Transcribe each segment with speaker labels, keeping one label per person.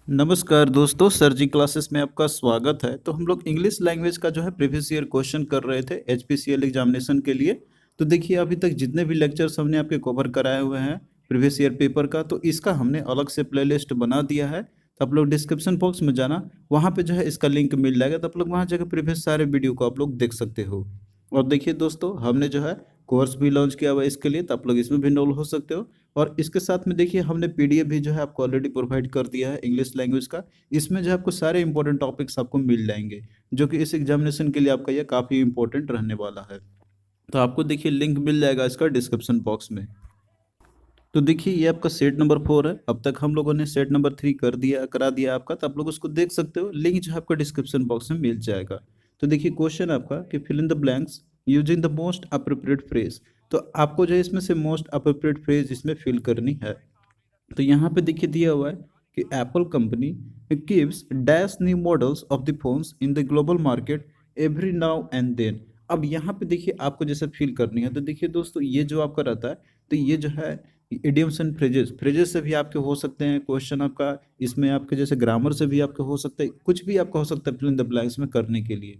Speaker 1: नमस्कार दोस्तों, सर जी क्लासेस में आपका स्वागत है। तो हम लोग इंग्लिश लैंग्वेज का जो है प्रीवियस ईयर क्वेश्चन कर रहे थे एचपीसीएल एग्जामिनेशन के लिए। तो देखिए अभी तक जितने भी लेक्चर्स हमने आपके कवर कराए हुए हैं प्रीवियस ईयर पेपर का, तो इसका हमने अलग से प्लेलिस्ट बना दिया है। तो आप लोग डिस्क्रिप्शन बॉक्स में जाना, वहाँ पे जो है इसका लिंक मिल जाएगा। तो आप लोग वहाँ जाकर प्रीवियस सारे वीडियो को आप लोग देख सकते हो। और देखिए दोस्तों, हमने जो है कोर्स भी लॉन्च किया हुआ है इसके लिए, तो आप लोग इसमें भी इनरोल हो सकते हो। और इसके साथ में देखिए हमने पीडीएफ भी जो है आपको ऑलरेडी प्रोवाइड कर दिया है इंग्लिश लैंग्वेज का। इसमें जो है आपको सारे इंपॉर्टेंट टॉपिक्स आपको मिल जाएंगे, जो कि इस एग्जामिनेशन के लिए आपका ये काफ़ी इंपॉर्टेंट रहने वाला है। तो आपको देखिए लिंक मिल जाएगा इसका डिस्क्रिप्शन बॉक्स में। तो देखिए ये आपका सेट नंबर 4 है। अब तक हम लोगों ने सेट नंबर 3 करा दिया आपका, तो आप लोग उसको देख सकते हो। लिंक जो है आपको डिस्क्रिप्शन बॉक्स में मिल जाएगा। तो देखिए क्वेश्चन आपका कि fill in the blanks using the most appropriate phrase. तो आपको जो है इसमें से मोस्ट अप्रोप्रिएट फ्रेज इसमें फिल करनी है। तो यहाँ पे देखिए दिया हुआ है कि Apple company gives dash new models of the phones in the global market every now and then. अब यहाँ पे देखिए आपको जैसे फील करनी है, तो देखिए दोस्तों ये जो आपका रहता है, तो ये जो है इडियम्स एंड फ्रेजेस फ्रेजेस से भी आपके हो सकते हैं क्वेश्चन आपका। इसमें आपके जैसे ग्रामर से भी आपके हो सकता है, कुछ भी आपका हो सकता है फिल इन द ब्लैंक्स में करने के लिए।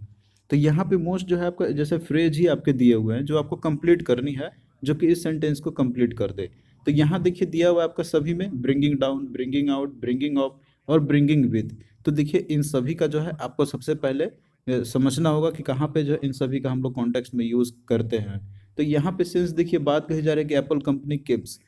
Speaker 1: तो यहाँ पे मोस्ट जो है आपका जैसे फ्रेज ही आपके दिए हुए हैं जो आपको कंप्लीट करनी है, जो कि इस सेंटेंस को कंप्लीट कर दे। तो यहाँ देखिए दिया हुआ है आपका सभी में bringing down, bringing out, bringing up और ब्रिंगिंग विद। तो देखिए इन सभी का जो है आपको सबसे पहले समझना होगा कि कहाँ पे जो है इन सभी का हम लोग कॉन्टेक्स्ट में यूज करते हैं। तो यहाँ पे सिंस देखिए बात कही जा रही है कि एप्पल कंपनी किप्स,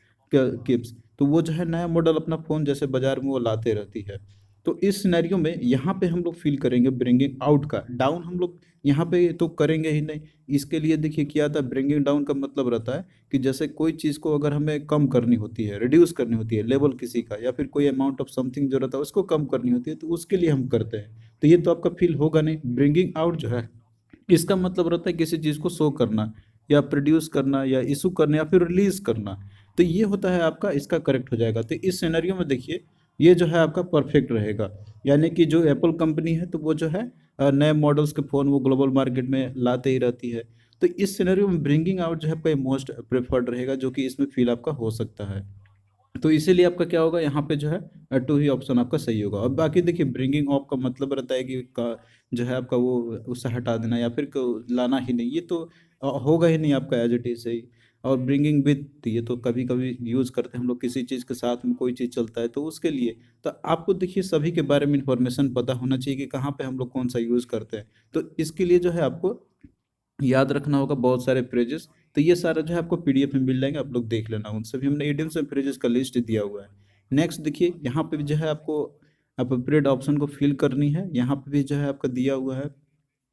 Speaker 1: तो वो जो है नया मॉडल अपना फ़ोन जैसे बाजार में वो लाते रहती है। तो इस सिनेरियो में यहाँ पे हम लोग फील करेंगे ब्रिंगिंग आउट का। डाउन हम लोग यहाँ पे तो करेंगे ही नहीं। इसके लिए देखिए क्या था, ब्रिंगिंग डाउन का मतलब रहता है कि जैसे कोई चीज़ को अगर हमें कम करनी होती है, रिड्यूस करनी होती है लेवल किसी का, या फिर कोई अमाउंट ऑफ समथिंग जो रहता है उसको कम करनी होती है, तो उसके लिए हम करते हैं। तो ये तो आपका फील होगा नहीं। ब्रिंगिंग आउट जो है इसका मतलब रहता है किसी चीज़ को शो करना, या प्रोड्यूस करना, या इशू करना, या फिर रिलीज करना। तो ये होता है आपका, इसका करेक्ट हो जाएगा। तो इस सिनेरियो में देखिए ये जो है आपका परफेक्ट रहेगा। यानी कि जो एप्पल कंपनी है तो वो जो है नए मॉडल्स के फ़ोन वो ग्लोबल मार्केट में लाते ही रहती है। तो इस सिनेरियो में ब्रिंगिंग आउट जो है आपका मोस्ट प्रेफर्ड रहेगा, जो कि इसमें फील आपका हो सकता है। तो इसीलिए आपका क्या होगा यहाँ पे जो है टू ही ऑप्शन आपका सही होगा। और बाकी देखिए ब्रिंगिंग ऑफ का मतलब रहता है कि जो है आपका वो उससे हटा देना, या फिर लाना ही नहीं। ये तो होगा ही नहीं आपका एज इट इज सही। और ब्रिंगिंग विथ, ये तो कभी कभी यूज़ करते हैं हम लोग, किसी चीज़ के साथ में कोई चीज़ चलता है तो उसके लिए। तो आपको देखिए सभी के बारे में इंफॉर्मेशन पता होना चाहिए कि कहाँ पे हम लोग कौन सा यूज़ करते हैं। तो इसके लिए जो है आपको याद रखना होगा बहुत सारे फ्रेजेस। तो ये सारा जो है आपको पीडीएफ में मिल जाएंगे, आप लोग देख लेना। उनसे भी हमने इडियम्स एंड फ्रेजेस का लिस्ट दिया हुआ है। नेक्स्ट देखिए यहाँ पे भी जो है आपको अप्रोप्रिएट ऑप्शन को फिल करनी है। यहाँ पे भी जो है आपका दिया हुआ है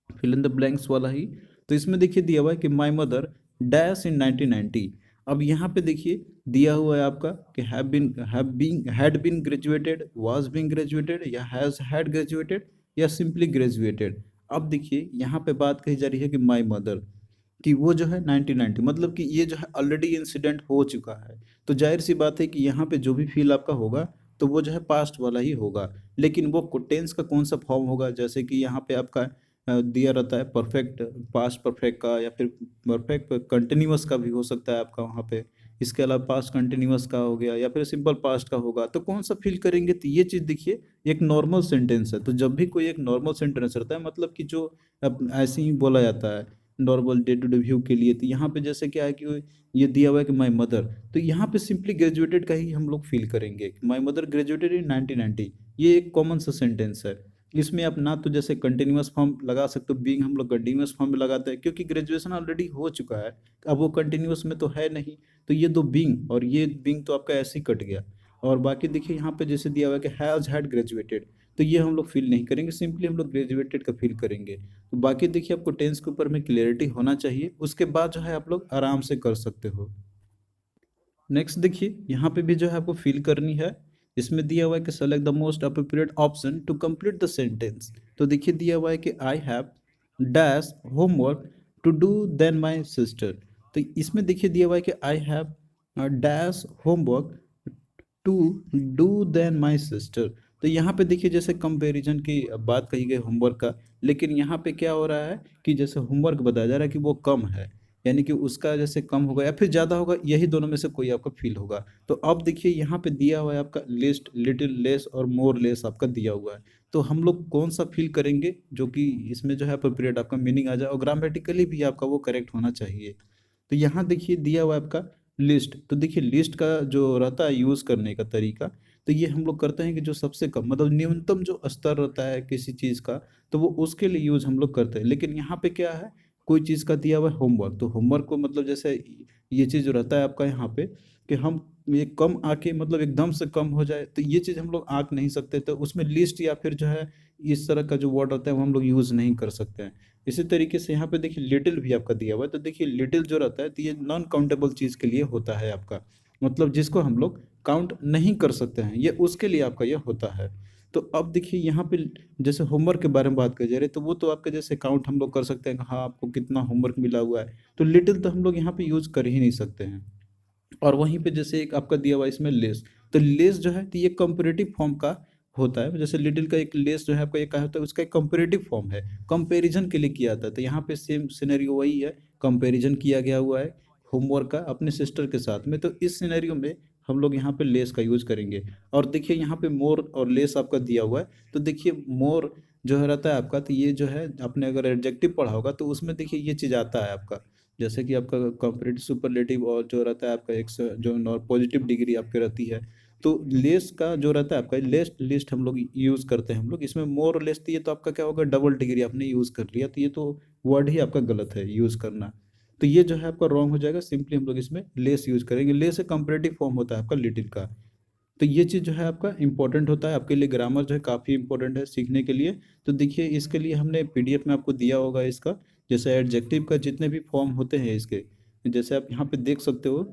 Speaker 1: फिल इन द ब्लैंक्स वाला ही। तो इसमें देखिए दिया हुआ है कि माय मदर डैश इन 1990। अब यहाँ पे देखिए दिया हुआ है आपका कि had been graduated, was been graduated, या हैज हैड ग्रेजुएटेड, या सिंपली ग्रेजुएटेड। अब देखिए यहाँ पे बात कही जा रही है कि माय मदर, कि वो जो है 1990, मतलब कि ये जो है ऑलरेडी इंसिडेंट हो चुका है। तो जाहिर सी बात है कि यहाँ पे जो भी फील आपका होगा तो वो जो है पास्ट वाला ही होगा। लेकिन वो टेंस का कौन सा फॉर्म होगा, जैसे कि यहाँ पे आपका दिया रहता है परफेक्ट पास्ट परफेक्ट का, या फिर परफेक्ट कंटिन्यूअस का भी हो सकता है आपका वहाँ पे। इसके अलावा पास्ट कंटिन्यूअस का हो गया, या फिर सिंपल पास्ट का होगा। तो कौन सा फील करेंगे, तो ये चीज़ देखिए एक नॉर्मल सेंटेंस है। तो जब भी कोई एक नॉर्मल सेंटेंस रहता है, मतलब कि जो ऐसे ही बोला जाता है normal day to day view के लिए, तो यहाँ पे जैसे क्या है कि ये दिया हुआ है कि माय मदर, तो यहाँ पे सिंपली ग्रेजुएटेड का ही हम लोग फील करेंगे। माय मदर ग्रेजुएटेड इन 1990, ये एक कॉमन सा सेंटेंस है। इसमें आप ना तो जैसे कंटिन्यूअस फॉर्म लगा सकते हो, बीइंग हम लोग कंटिन्यूअस फॉर्म में लगाते हैं क्योंकि ग्रेजुएशन ऑलरेडी हो चुका है। अब वो कंटिन्यूअस में तो है नहीं। तो ये दो बीइंग और ये बीइंग तो आपका ऐसे ही कट गया। और बाकी देखिए यहाँ पे जैसे दिया हुआ है कि हैज हैड ग्रेजुएटेड, तो ये हम लोग फील नहीं करेंगे, सिंपली हम लोग ग्रेजुएटेड का फील करेंगे। तो बाकी देखिए आपको टेंस के ऊपर में क्लियरिटी होना चाहिए, उसके बाद जो है आप लोग आराम से कर सकते हो। नेक्स्ट देखिए यहाँ पे भी जो है आपको फिल करनी है। इसमें दिया हुआ है कि select the most appropriate option to complete the sentence. तो देखिए दिया हुआ है कि I have dash homework to do then my sister. तो इसमें देखिए दिया हुआ है कि I have dash homework to do then my sister. तो यहाँ पे देखिए जैसे कंपैरिजन की बात कही गई होमवर्क का, लेकिन यहाँ पे क्या हो रहा है कि जैसे होमवर्क बताया जा रहा है कि वो कम है। यानी कि उसका जैसे कम होगा या फिर ज़्यादा होगा, यही दोनों में से कोई आपका फील होगा। तो अब देखिए यहाँ पे दिया हुआ है आपका लिस्ट, लिटिल लेस और मोर लेस आपका दिया हुआ है। तो हम लोग कौन सा फील करेंगे जो कि इसमें जो है अप्रोप्रिएट आपका मीनिंग आ जाए और ग्रामेटिकली भी आपका वो करेक्ट होना चाहिए। तो यहाँ देखिए दिया हुआ है आपका लिस्ट। तो देखिए लिस्ट का जो रहता है यूज़ करने का तरीका, तो ये हम लोग करते हैं कि जो सबसे कम मतलब न्यूनतम जो स्तर रहता है किसी चीज़ का, तो वो उसके लिए यूज़ हम लोग करते हैं। लेकिन यहाँ पे क्या है, कोई चीज़ का दिया हुआ है होमवर्क, तो होमवर्क को मतलब जैसे ये चीज़ जो रहता है आपका यहाँ पे कि हम ये कम आके मतलब एकदम से कम हो जाए, तो ये चीज़ हम लोग आँक नहीं सकते। तो उसमें लिस्ट या फिर जो है इस तरह का जो वर्ड रहता है वो हम लोग यूज़ नहीं कर सकते हैं। इसी तरीके से यहाँ पे देखिए लिटिल भी आपका दिया हुआ है, तो देखिए लिटिल जो रहता है तो ये नॉन काउंटेबल चीज़ के लिए होता है आपका, मतलब जिसको हम लोग काउंट नहीं कर सकते हैं, ये उसके लिए आपका ये होता है। तो अब देखिए यहाँ पे जैसे होमवर्क के बारे में बात करी जा रही है, तो वो तो आपका जैसे काउंट हम लोग कर सकते हैं कि हाँ आपको कितना होमवर्क मिला हुआ है, तो लिटिल तो हम लोग यहाँ पे यूज़ कर ही नहीं सकते हैं। और वहीं पे जैसे एक आपका दिया हुआ है इसमें लेस, तो लेस जो है तो ये कंपेरेटिव फॉर्म का होता है। जैसे लिटिल का एक लेस जो है आपका, ये क्या होता है, उसका एक कंपेरेटिव फॉर्म है, कंपैरिजन के लिए किया जाता है। तो यहाँ पे सेम सिनेरियो वही है, कंपैरिजन किया गया हुआ है होमवर्क का अपने सिस्टर के साथ में, तो इस सिनेरियो में हम लोग यहाँ पे लेस का यूज़ करेंगे। और देखिए यहाँ पे मोर और लेस आपका दिया हुआ है, तो देखिए मोर जो है रहता है आपका, तो ये जो है आपने अगर एडजेक्टिव पढ़ा होगा तो उसमें देखिए ये चीज़ आता है आपका, जैसे कि आपका कंपैरेटिव सुपरलेटिव और जो रहता है आपका एक जो पॉजिटिव डिग्री आपकी रहती है। तो लेस का जो रहता है आपका लेस लिस्ट हम लोग यूज़ करते हैं हम लोग इसमें, मोर और लेस, तो ये तो आपका क्या होगा, डबल डिग्री आपने यूज़ कर लिया, तो ये तो वर्ड ही आपका गलत है यूज़ करना। तो ये जो है आपका रॉन्ग हो जाएगा, सिंपली हम लोग इसमें लेस यूज़ करेंगे। लेस एक कंपैरेटिव फॉर्म होता है आपका लिटिल का। तो ये चीज़ जो है आपका इंपॉर्टेंट होता है आपके लिए, ग्रामर जो है काफ़ी इंपॉर्टेंट है सीखने के लिए। तो देखिए इसके लिए हमने पीडीएफ में आपको दिया होगा इसका, जैसे एडजेक्टिव का जितने भी फॉर्म होते हैं इसके, जैसे आप यहाँ पे देख सकते हो,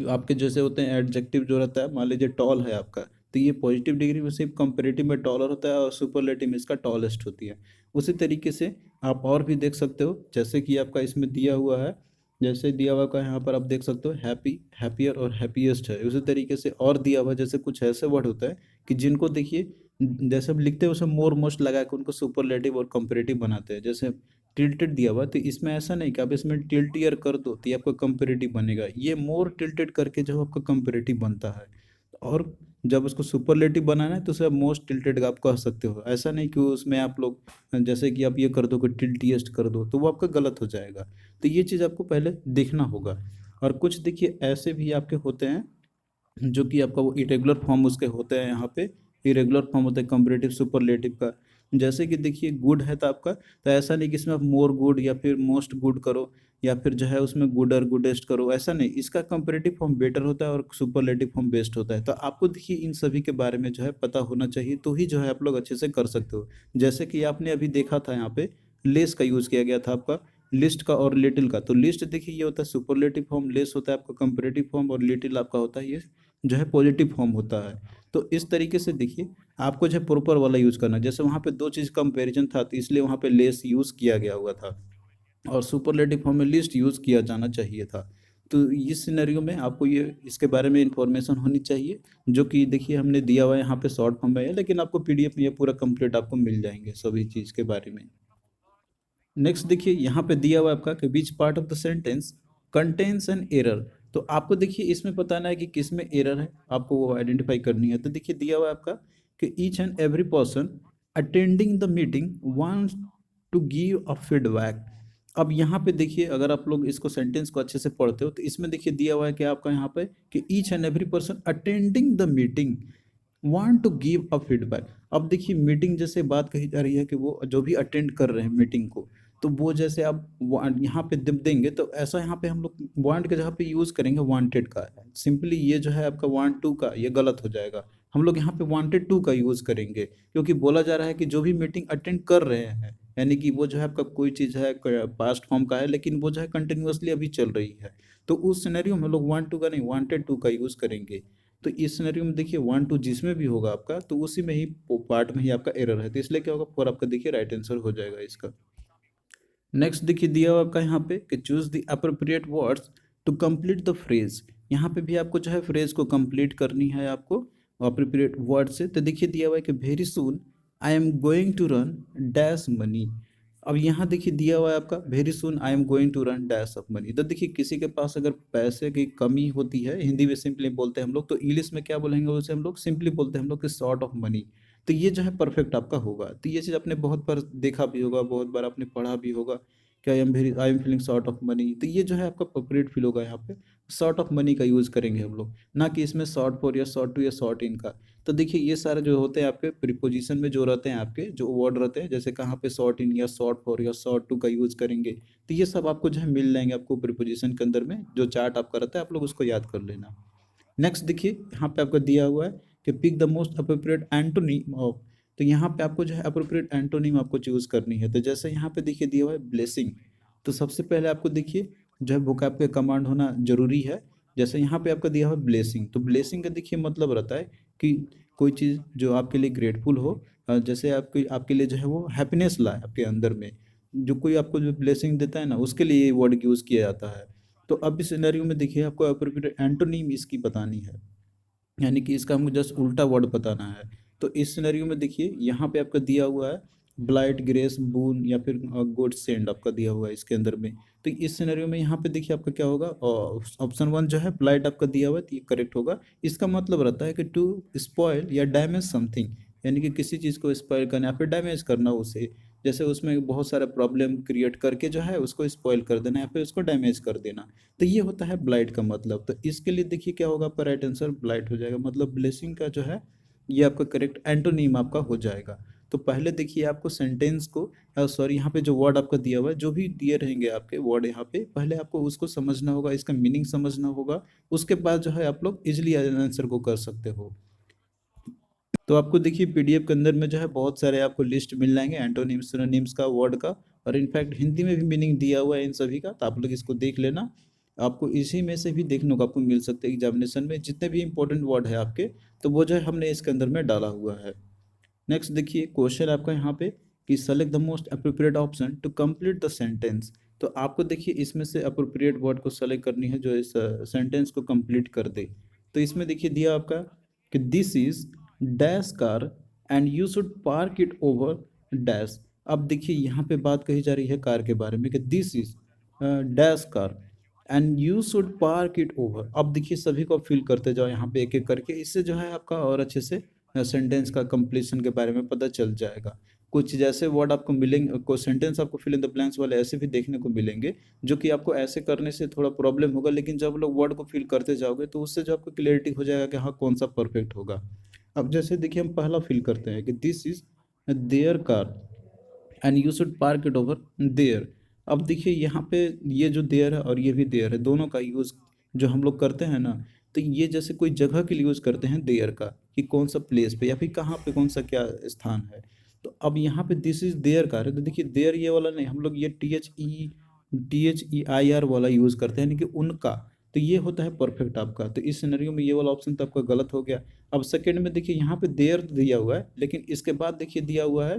Speaker 1: आपके जैसे होते हैं एडजेक्टिव जो रहता है, मान लीजिए टॉल है आपका, तो ये पॉजिटिव डिग्री में सिर्फ कंपेरेटिव में टॉलर होता है और सुपरलेटिव में इसका टॉलेस्ट होती है। उसी तरीके से आप और भी देख सकते हो, जैसे कि आपका इसमें दिया हुआ है, जैसे दिया हुआ का यहाँ पर आप देख सकते हो हैप्पी, हैप्पियर और हैप्पीएस्ट है। उसी तरीके से और दिया हुआ जैसे कुछ ऐसे वर्ड होता है कि जिनको देखिए जैसे हम लिखते हैं उसमें मोर मोस्ट लगा के उनको सुपरलेटिव और कंपेरेटिव बनाते हैं। जैसे टिल्टेड दिया हुआ, तो इसमें ऐसा नहीं कि आप इसमें टिल्टियर कर दो तो ये आपका कंपेरेटिव बनेगा, ये मोर टिल्टेड करके जो आपका कंपेरेटिव बनता है। और जब उसको सुपरलेटिव बनाना है तो उसे आप मोस्ट टिल्टेड आप कह सकते हो, ऐसा नहीं कि उसमें आप लोग जैसे कि आप ये कर दो कि टिल्टीएस्ट कर दो, तो वो आपका गलत हो जाएगा। तो ये चीज़ आपको पहले देखना होगा। और कुछ देखिए ऐसे भी आपके होते हैं जो कि आपका वो इरेगुलर फॉर्म उसके होते हैं, यहाँ पे इरेगुलर फॉर्म होता है कंपैरेटिव सुपरलेटिव का। जैसे कि देखिए गुड है तो आपका, तो ऐसा नहीं कि इसमें आप मोर गुड या फिर मोस्ट गुड करो या फिर जो है उसमें गुडर गुडेस्ट करो, ऐसा नहीं, इसका कंपैरेटिव फॉर्म बेटर होता है और सुपरलेटिव फॉर्म बेस्ट होता है। तो आपको देखिए इन सभी के बारे में जो है पता होना चाहिए, तो ही जो है आप लोग अच्छे से कर सकते हो। जैसे कि आपने अभी देखा था यहाँ पे लेस का यूज़ किया गया था आपका, लिस्ट का और लिटिल का। तो लिस्ट देखिए ये होता है सुपरलेटिव फॉर्म, लेस होता है आपका कंपैरेटिव फॉर्म और लिटिल आपका होता है ये जो है पॉजिटिव फॉर्म होता है। तो इस तरीके से देखिए आपको जो है प्रॉपर वाला यूज़ करना है। जैसे वहाँ पे दो चीज़ कंपैरिजन था तो इसलिए वहाँ पे लेस यूज़ किया गया हुआ था और सुपरलेटिव फॉर्म में लिस्ट यूज़ किया जाना चाहिए था। तो इस सिनेरियो में आपको ये इसके बारे में इंफॉर्मेशन होनी चाहिए, जो कि देखिए हमने दिया हुआ है यहाँ पे शॉर्ट फॉर्म में है, लेकिन आपको पीडीएफ में ये पूरा कंप्लीट आपको मिल जाएंगे सभी चीज़ के बारे में। नेक्स्ट देखिए यहाँ पे दिया हुआ है आपका कि which part of the sentence contains an error. तो आपको देखिए इसमें बताना है कि किस में एरर है, आपको वो आइडेंटिफाई करनी है। तो देखिए दिया हुआ है आपका कि each and every person attending the meeting wants to give a feedback. अब यहाँ पे देखिए अगर आप लोग इसको सेंटेंस को अच्छे से पढ़ते हो तो इसमें देखिए दिया हुआ है कि आपका यहाँ पे कि each and every person attending the meeting want to give a feedback. अब देखिए मीटिंग जैसे बात कही जा रही है कि वो जो भी अटेंड कर रहे हैं मीटिंग को, तो वो जैसे आप यहाँ पे दिप देंगे तो ऐसा यहाँ पे हम लोग वांट के जगह पे यूज़ करेंगे वांटेड का। सिंपली ये जो है आपका वांट टू का ये गलत हो जाएगा, हम लोग यहाँ पे वांटेड टू का यूज़ करेंगे, क्योंकि बोला जा रहा है कि जो भी मीटिंग अटेंड कर रहे हैं, यानी कि वो जो है आपका कोई चीज़ है पास्ट फॉर्म का है लेकिन वो जो है कंटिन्यूअसली अभी चल रही है, तो उस सिनेरियो में हम लोग वांट टू का नहीं वांटेड टू का यूज़ करेंगे। तो इस सिनेरियो में देखिए वन टू जिसमें भी होगा आपका तो उसी में ही पार्ट में ही आपका एरर है, तो इसलिए क्या होगा फोर आपका देखिए राइट आंसर हो जाएगा इसका। नेक्स्ट देखिए दिया हुआ आपका यहाँ पे कि choose the appropriate words to complete the phrase. यहाँ पे भी आपको जो है फ्रेज को कंप्लीट करनी है आपको अप्रोप्रिएट वर्ड से। तो देखिए दिया हुआ है कि very soon I am going to run dash money. अब यहाँ देखिए दिया हुआ है आपका very soon I am going to run dash of money. तो देखिए किसी के पास अगर पैसे की कमी होती है, हिंदी में सिंपली बोलते हैं हम लोग, तो इंग्लिश में क्या बोलेंगे उसे हम लोग सिंपली बोलते हैं हम लोग कि शॉर्ट ऑफ मनी। तो ये जो है परफेक्ट आपका होगा। तो ये चीज़ आपने बहुत बार देखा भी होगा, बहुत बार आपने पढ़ा भी होगा कि I am feeling short of money. तो ये जो है आपका अप्रोप्रिएट फील होगा यहाँ पे, शॉर्ट ऑफ मनी का यूज़ करेंगे हम लोग, ना कि इसमें शॉर्ट फॉर या शॉर्ट टू या शॉर्ट इन का। तो देखिए ये सारे जो होते हैं आपके प्रीपोजिशन में जो रहते हैं, आपके जो वर्ड रहते हैं, जैसे कहाँ पे शॉर्ट इन या शॉर्ट फॉर या शॉर्ट टू का यूज़ करेंगे, तो ये सब आपको जो है मिल जाएंगे आपको प्रीपोजिशन के अंदर में। जो चार्ट आपका रहता है आप लोग उसको याद कर लेना। नेक्स्ट देखिए यहाँ पे आपको दिया हुआ है कि pick the most appropriate antonym of. तो यहाँ पे आपको जो है अप्रोप्रिएट एंटोनिम आपको चूज करनी है। तो जैसे यहाँ पे देखिए दिया हुआ है ब्लेसिंग। तो सबसे पहले आपको देखिए जो है वोकैब पे कमांड होना जरूरी है। जैसे यहाँ पे आपका दिया हुआ है ब्लेसिंग, तो ब्लेसिंग का देखिए मतलब रहता है कि कोई चीज़ जो आपके लिए ग्रेटफुल हो, जैसे आपके आपके लिए जो है वो हैप्पीनेस लाए आपके अंदर में। जो कोई आपको जो ब्लेसिंग देता है ना, उसके लिए ये वर्ड यूज़ किया जाता है। तो अब इस सिनेरियो में देखिए आपको अप्रोप्रिएट एंटोनिम इसकी बतानी है, यानी कि इसका हमको जस्ट उल्टा वर्ड बताना है। तो इस सिनेरियो में देखिए यहाँ पे आपका दिया हुआ है ब्लाइट, ग्रेस, बून या फिर गुड सेंड आपका दिया हुआ है इसके अंदर में। तो इस सिनेरियो में यहाँ पे देखिए आपका क्या होगा, ऑप्शन वन जो है ब्लाइट आपका दिया हुआ है, तो ये करेक्ट होगा। इसका मतलब रहता है कि टू स्पॉइल या डैमेज समथिंग, यानी कि किसी चीज़ को स्पॉइल करना या फिर डैमेज करना उसे, जैसे उसमें बहुत सारा प्रॉब्लम क्रिएट करके जो है उसको स्पॉइल कर देना या फिर उसको डैमेज कर देना। तो ये होता है ब्लाइट का मतलब। तो इसके लिए देखिए क्या होगा, आपका राइट आंसर ब्लाइट हो जाएगा। मतलब ब्लेसिंग का जो है ये आपका करेक्ट एंटोनीम आपका हो जाएगा। तो पहले देखिए आपको सेंटेंस को, सॉरी यहाँ पे जो वर्ड आपका दिया हुआ है, जो भी दिए रहेंगे आपके वर्ड यहाँ पे, पहले आपको उसको समझना होगा, इसका मीनिंग समझना होगा। उसके बाद जो है आप लोग इजिली आंसर को कर सकते हो। तो आपको देखिए पीडीएफ के अंदर में जो है बहुत सारे आपको लिस्ट मिल जाएंगे एंटोनिम्स सिनोनिम्स का, वर्ड का। और इनफैक्ट हिंदी में भी मीनिंग दिया हुआ है इन सभी का, तो आप लोग इसको देख लेना। आपको इसी में से भी देखने को आपको मिल सकते हैं एग्जामिनेशन में, जितने भी इंपॉर्टेंट वर्ड है आपके, तो वो जो है हमने इसके अंदर में डाला हुआ है। नेक्स्ट देखिए क्वेश्चन आपका यहाँ पे कि select the most appropriate option to complete the sentence. तो आपको देखिए इसमें से अप्रोप्रिएट वर्ड को सेलेक्ट करनी है जो इस सेंटेंस को कंप्लीट कर दे। तो इसमें देखिए दिया आपका कि this is dash car and you should park it over dash. अब देखिए यहाँ पे बात कही जा रही है कार के बारे में कि this is dash car and you should park it over. अब देखिए सभी को फिल करते जाओ यहाँ पे एक एक करके, इससे जो है आपका और अच्छे से सेंटेंस का कंप्लीशन के बारे में पता चल जाएगा। कुछ जैसे वर्ड आपको मिलेंगे, कुछ सेंटेंस आपको फिल इन द ब्लैंक्स वाले ऐसे भी देखने को मिलेंगे, जो कि आपको ऐसे करने से थोड़ा प्रॉब्लम होगा, लेकिन जब लोग वर्ड को फिल करते जाओगे तो उससे जो आपको क्लियरिटी हो जाएगा कि हाँ कौन सा परफेक्ट होगा। अब जैसे देखिए हम पहला फिल करते हैं कि this is their car and you should park it over there. अब देखिए यहाँ पे ये जो देयर है और ये भी देयर है, दोनों का यूज़ जो हम लोग करते हैं ना, तो ये जैसे कोई जगह के लिए यूज़ करते हैं देयर का, कि कौन सा प्लेस पे या फिर कहाँ पे कौन सा क्या स्थान है। तो अब यहाँ पे दिस इज देयर कार है, तो देखिए देयर ये वाला नहीं, हम लोग ये THEIR वाला यूज़ करते हैं, यानी कि उनका। तो ये होता है परफेक्ट आपका। तो इस सिनेरियो में ये वाला ऑप्शन तो आपका गलत हो गया। अब सेकंड में देखिए यहाँ पे देयर दिया हुआ है, लेकिन इसके बाद देखिए दिया हुआ है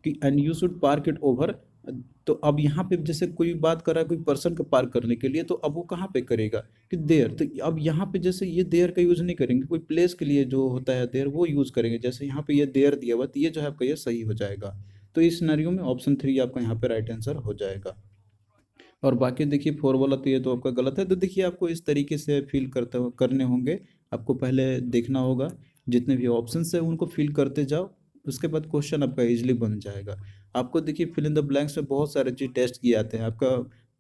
Speaker 1: कि and you should park it over. तो अब यहाँ पे जैसे कोई बात कर रहा है कोई पर्सन को पार्क करने के लिए, तो अब वो कहाँ पे करेगा कि देयर। तो अब यहाँ पे जैसे ये देयर का यूज नहीं करेंगे, कोई प्लेस के लिए जो होता है देयर वो यूज करेंगे। जैसे यहाँ पे ये देयर दिया हुआ, तो ये जो है आपका ये सही हो जाएगा। तो इस सिनेरियो में ऑप्शन थ्री आपका यहाँ पे राइट आंसर हो जाएगा। और बाकी देखिए फोर वाला तो ये तो आपका गलत है। तो देखिए आपको इस तरीके से फिल करने होंगे। आपको पहले देखना होगा, जितने भी ऑप्शन है उनको फिल करते जाओ, उसके बाद क्वेश्चन आपका इजीली बन जाएगा। आपको देखिए फिल इन द ब्लैंक्स में बहुत सारे चीज टेस्ट किए जाते हैं। आपका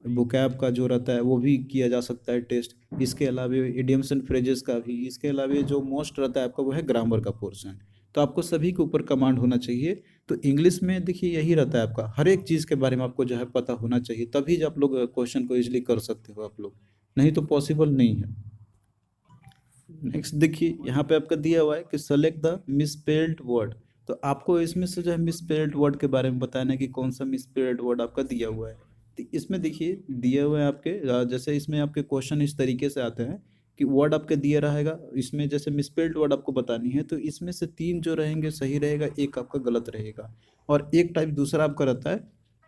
Speaker 1: vocab का जो रहता है वो भी किया जा सकता है टेस्ट। इसके अलावा इडियम्स एंड फ्रेजेस का भी। इसके अलावा जो मोस्ट रहता है आपका वो है ग्रामर का पोर्शन। तो आपको सभी के ऊपर कमांड होना चाहिए। तो इंग्लिश में देखिए यही रहता है आपका, हर एक चीज़ के बारे में आपको जो है पता होना चाहिए, तभी जो आप लोग क्वेश्चन को इजीली कर सकते हो आप लोग, नहीं तो पॉसिबल नहीं है। नेक्स्ट देखिए यहाँ पे आपका दिया हुआ है कि सेलेक्ट द मिसस्पेल्ड वर्ड। तो आपको इसमें से जो है मिसस्पेल्ड वर्ड के बारे में बताना है कि कौन सा मिसस्पेल्ड वर्ड आपका दिया हुआ है। तो इसमें देखिए दिए हुए हैं आपके, जैसे इसमें आपके क्वेश्चन इस तरीके से आते हैं कि वर्ड आपके दिया रहेगा, इसमें जैसे मिसस्पेल्ड वर्ड आपको बतानी है, तो इसमें से तीन जो रहेंगे सही रहेगा, एक आपका गलत रहेगा। और एक टाइप दूसरा आपका रहता है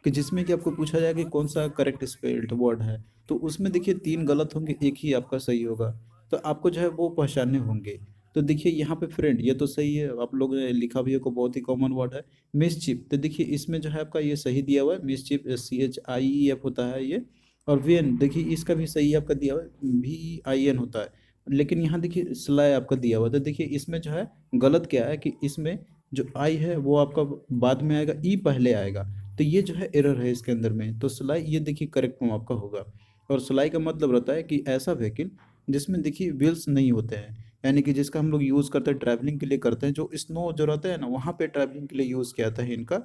Speaker 1: कि जिसमें कि आपको पूछा जाए कि कौन सा करेक्ट स्पेल्ड वर्ड है, तो उसमें देखिए तीन गलत होंगे, एक ही आपका सही होगा। तो आपको जो है वो पहचानने होंगे। तो देखिए यहाँ पे फ्रेंड ये तो सही है, आप लोग ने लिखा भी है को बहुत ही कॉमन वर्ड है। मिसचिप, तो देखिए इसमें जो है आपका ये सही दिया हुआ है, मिसचिप CHIEF होता है ये। और वेन देखिए इसका भी सही आपका दिया हुआ है, VEIN होता है। लेकिन यहाँ देखिए स्लाय आपका दिया हुआ है, तो देखिए इसमें जो है गलत क्या है कि इसमें जो आई है वो आपका बाद में आएगा, ई पहले आएगा। तो ये जो है एरर है इसके अंदर में, तो सिलाई ये देखिए करेक्ट फॉर्म आपका होगा। और सिलाई का मतलब रहता है कि ऐसा व्हीकल जिसमें देखिए व्हील्स नहीं होते हैं, यानी कि जिसका हम लोग यूज़ करते हैं ट्रैवलिंग के लिए करते हैं, जो स्नो जो रहता है ना वहाँ पे ट्रैवलिंग के लिए यूज़ किया जाता है इनका।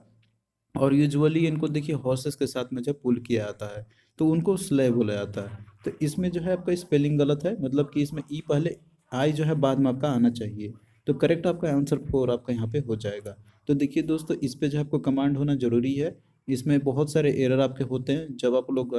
Speaker 1: और यूजुअली इनको देखिए हॉर्सेस के साथ में जब पुल किया जाता है तो उनको स्लेव बोला जाता है। तो इसमें जो है आपका स्पेलिंग गलत है, मतलब कि इसमें ई पहले, आई जो है बाद में आपका आना चाहिए। तो करेक्ट आपका आंसर 4 आपका यहाँ पे हो जाएगा। तो देखिए दोस्तों इस पे जो है आपको कमांड होना जरूरी है। इसमें बहुत सारे एरर आपके होते हैं, जब आप लोग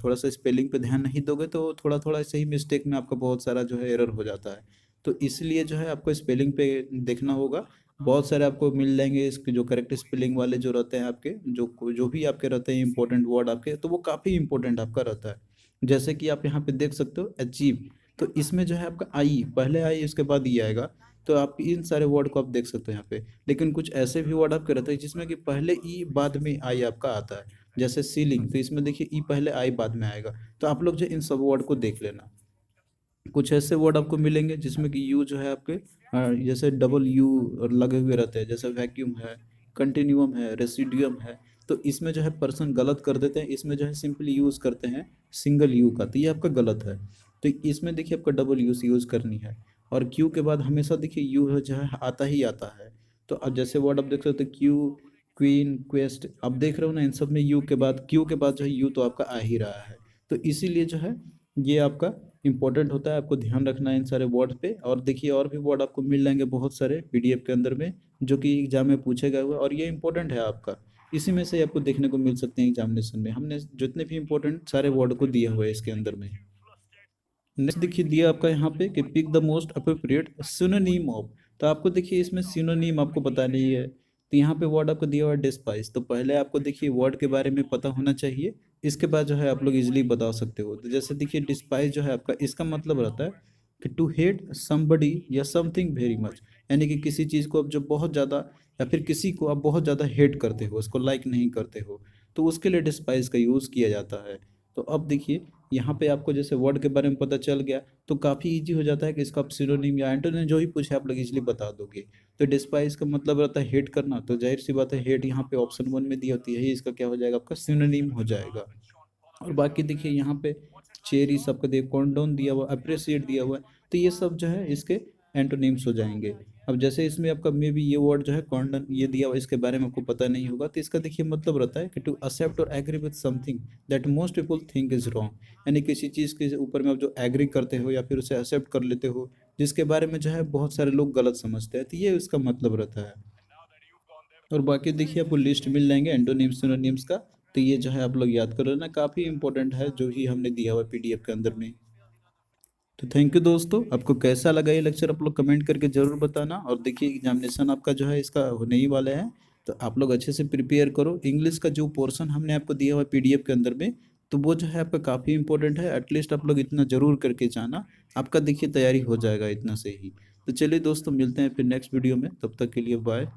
Speaker 1: थोड़ा सा स्पेलिंग पे ध्यान नहीं दोगे तो थोड़ा थोड़ा सही मिस्टेक में आपका बहुत सारा जो है एरर हो जाता है। तो इसलिए जो है आपको स्पेलिंग पे देखना होगा। बहुत सारे आपको मिल जाएंगे इसके जो करेक्ट स्पेलिंग वाले जो रहते हैं आपके, जो जो भी आपके रहते हैं इंपॉर्टेंट वर्ड आपके, तो वो काफ़ी इंपॉर्टेंट आपका रहता है। जैसे कि आप यहाँ पे देख सकते हो अचीव, तो इसमें जो है आपका आई पहले आई उसके बाद ई आएगा। तो आप इन सारे वर्ड को आप देख सकते हो यहाँ पे। लेकिन कुछ ऐसे भी वर्ड आपके रहते हैं जिसमें कि पहले ई बाद में आई आपका आता है, जैसे सीलिंग, तो इसमें देखिए ई पहले आई बाद में आएगा। तो आप लोग जो इन सब वर्ड को देख लेना। कुछ ऐसे वर्ड आपको मिलेंगे जिसमें कि यू जो है आपके जैसे डबल यू लगे हुए रहते हैं, जैसे वैक्यूम है, कंटिन्यूम है, रेसिडियम है। तो इसमें जो है पर्सन गलत कर देते हैं, इसमें जो है सिंपली यूज़ करते हैं सिंगल यू का, तो ये आपका गलत है। तो इसमें देखिए आपका डबल यूज यूज़ करनी है। और क्यू के बाद हमेशा देखिए यू जो है आता ही आता है। तो अब जैसे वर्ड आप देख सकते हो क्यू, क्वीन, क्वेस्ट, आप देख रहे हो ना इन सब में यू के बाद, क्यू के बाद जो है यू तो आपका आ ही रहा है। तो इसीलिए जो है ये आपका इंपॉर्टेंट होता है, आपको ध्यान रखना है इन सारे वर्ड पे। और देखिए और भी वर्ड आपको मिल जाएंगे बहुत सारे पीडीएफ के अंदर में, जो कि एग्जाम में पूछे गए हुए और ये इंपॉर्टेंट है आपका। इसी में से आपको देखने को मिल सकते हैं एग्जामिनेशन में, हमने जितने भी इंपॉर्टेंट सारे वर्ड को दिया हुआ है इसके अंदर में। नेक्स्ट देखिए दिया आपका यहाँ पे कि pick the most appropriate synonym of. तो आपको देखिए इसमें सिनोनिम आपको पता नहीं है, तो यहाँ पे वर्ड आपको दिया हुआ है डिस्पाइस। तो पहले आपको देखिए वर्ड के बारे में पता होना चाहिए, इसके बाद जो है आप लोग इजीली बता सकते हो। तो जैसे देखिए डिस्पाइस जो है आपका, इसका मतलब रहता है कि टू हेट समबडी या समथिंग वेरी मच, यानी कि किसी चीज़ को आप जो बहुत ज़्यादा, या फिर किसी को आप बहुत ज़्यादा हेट करते हो, उसको लाइक नहीं करते हो, तो उसके लिए डिस्पाइस का यूज़ किया जाता है। तो अब देखिए यहाँ पे आपको जैसे वर्ड के बारे में पता चल गया, तो काफ़ी इजी हो जाता है कि इसका आप सिनोनिम या एंटोनिम जो भी पूछे आप लोग इजीली बता दोगे। तो डिस्पाइस का मतलब रहता है हेट करना, तो जाहिर सी बात है हेट यहाँ पे ऑप्शन 1 में दी होती है, इसका क्या हो जाएगा आपका सिनोनिम हो जाएगा। और बाकी देखिए यहाँ पे चेरी सबका दिया, कॉन्डोन दिया हुआ, अप्रिसिएट दिया हुआ है, तो ये सब जो है इसके एंटोनिम्स हो जाएंगे। अब जैसे इसमें आपका मे बी ये वर्ड जो है कॉन्डन ये दिया हुआ, इसके बारे में आपको पता नहीं होगा, तो इसका देखिए मतलब रहता है कि टू एक्सेप्ट और agree with something that most people think is wrong, यानी किसी चीज़ के ऊपर में आप जो एग्री करते हो या फिर उसे एक्सेप्ट कर लेते हो, जिसके बारे में जो है बहुत सारे लोग गलत समझते हैं, तो ये इसका मतलब रहता है। और बाकी देखिए आपको लिस्ट मिल जाएंगे एंटोनिम्स सिनोनिम्स का, तो ये जो है आप लोग याद कर लेना, काफ़ी इंपॉर्टेंट है जो ही हमने दिया हुआ पीडीएफ के अंदर में। तो थैंक यू दोस्तों, आपको कैसा लगा ये लेक्चर आप लोग कमेंट करके ज़रूर बताना। और देखिए एग्जामिनेशन आपका जो है इसका होने ही वाला है, तो आप लोग अच्छे से प्रिपेयर करो। इंग्लिश का जो पोर्शन हमने आपको दिया हुआ है पीडीएफ के अंदर में, तो वो जो है आपका काफ़ी इंपॉर्टेंट है, एटलीस्ट आप लोग इतना ज़रूर करके जाना, आपका देखिए तैयारी हो जाएगा इतना से ही। तो चलिए दोस्तों मिलते हैं फिर नेक्स्ट वीडियो में, तब तक के लिए बाय।